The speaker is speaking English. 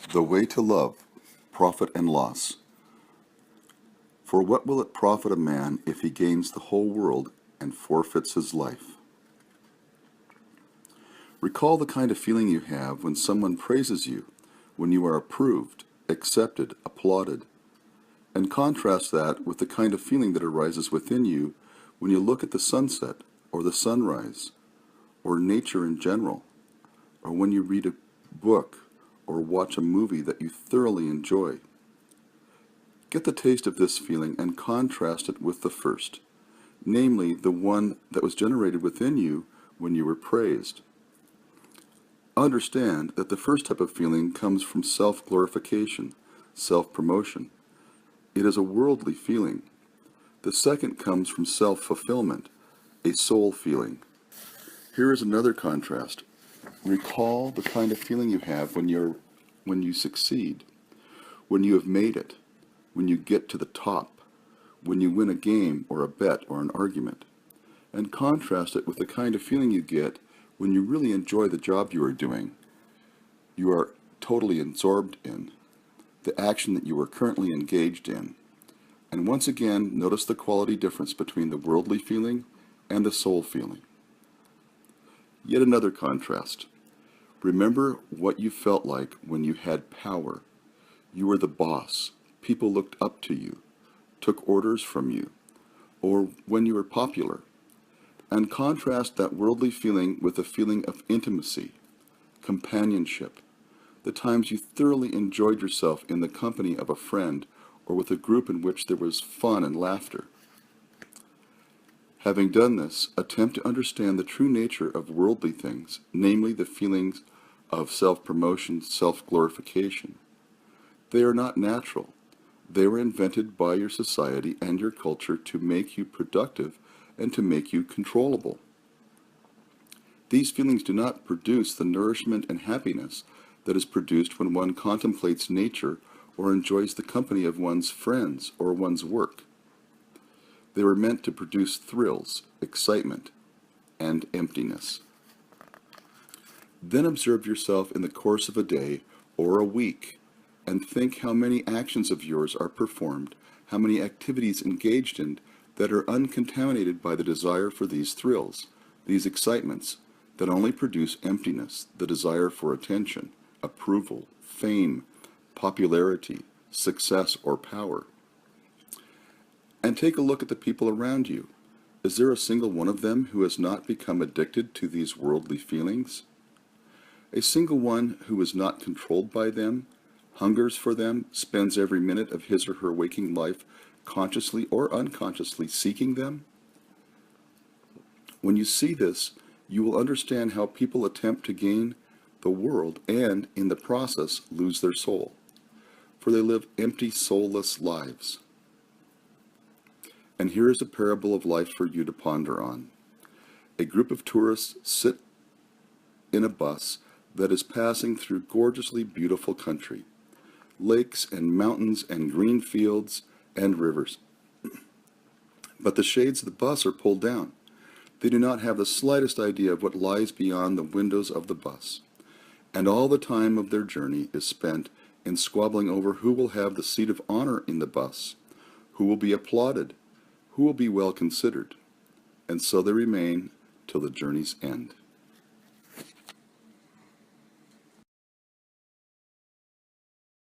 The way to love, profit and loss. For what will it profit a man if he gains the whole world and forfeits his life? Recall the kind of feeling you have when someone praises you, when you are approved, accepted, applauded, and contrast that with the kind of feeling that arises within you when you look at the sunset or the sunrise or nature in general, or when you read a book or watch a movie that you thoroughly enjoy. Get the taste of this feeling and contrast it with the first, namely the one that was generated within you when you were praised. Understand that the first type of feeling comes from self-glorification, self-promotion. It is a worldly feeling. The second comes from self-fulfillment, a soul feeling. Here is another contrast. Recall the kind of feeling you have when you succeed, when you have made it, when you get to the top, when you win a game or a bet or an argument, and contrast it with the kind of feeling you get when you really enjoy the job you are doing, you are totally absorbed in, the action that you are currently engaged in. And once again, notice the quality difference between the worldly feeling and the soul feeling. Yet another contrast. Remember what you felt like when you had power. You were the boss. People looked up to you, took orders from you, or when you were popular. And contrast that worldly feeling with a feeling of intimacy, companionship, the times you thoroughly enjoyed yourself in the company of a friend or with a group in which there was fun and laughter. Having done this, attempt to understand the true nature of worldly things, namely the feelings of self-promotion, self-glorification. They are not natural. They were invented by your society and your culture to make you productive and to make you controllable. These feelings do not produce the nourishment and happiness that is produced when one contemplates nature or enjoys the company of one's friends or one's work. They were meant to produce thrills, excitement, and emptiness. Then observe yourself in the course of a day or a week, and think how many actions of yours are performed, how many activities engaged in that are uncontaminated by the desire for these thrills, these excitements that only produce emptiness, the desire for attention, approval, fame, popularity, success, or power. And take a look at the people around you. Is there a single one of them who has not become addicted to these worldly feelings? A single one who is not controlled by them, hungers for them, spends every minute of his or her waking life consciously or unconsciously seeking them? When you see this, you will understand how people attempt to gain the world and, in the process, lose their soul, for they live empty, soulless lives. And here is a parable of life for you to ponder on. A group of tourists sit in a bus that is passing through gorgeously beautiful country, lakes and mountains and green fields and rivers. But the shades of the bus are pulled down. They do not have the slightest idea of what lies beyond the windows of the bus. And all the time of their journey is spent in squabbling over who will have the seat of honor in the bus, who will be applauded, who will be well considered. And so they remain till the journey's end.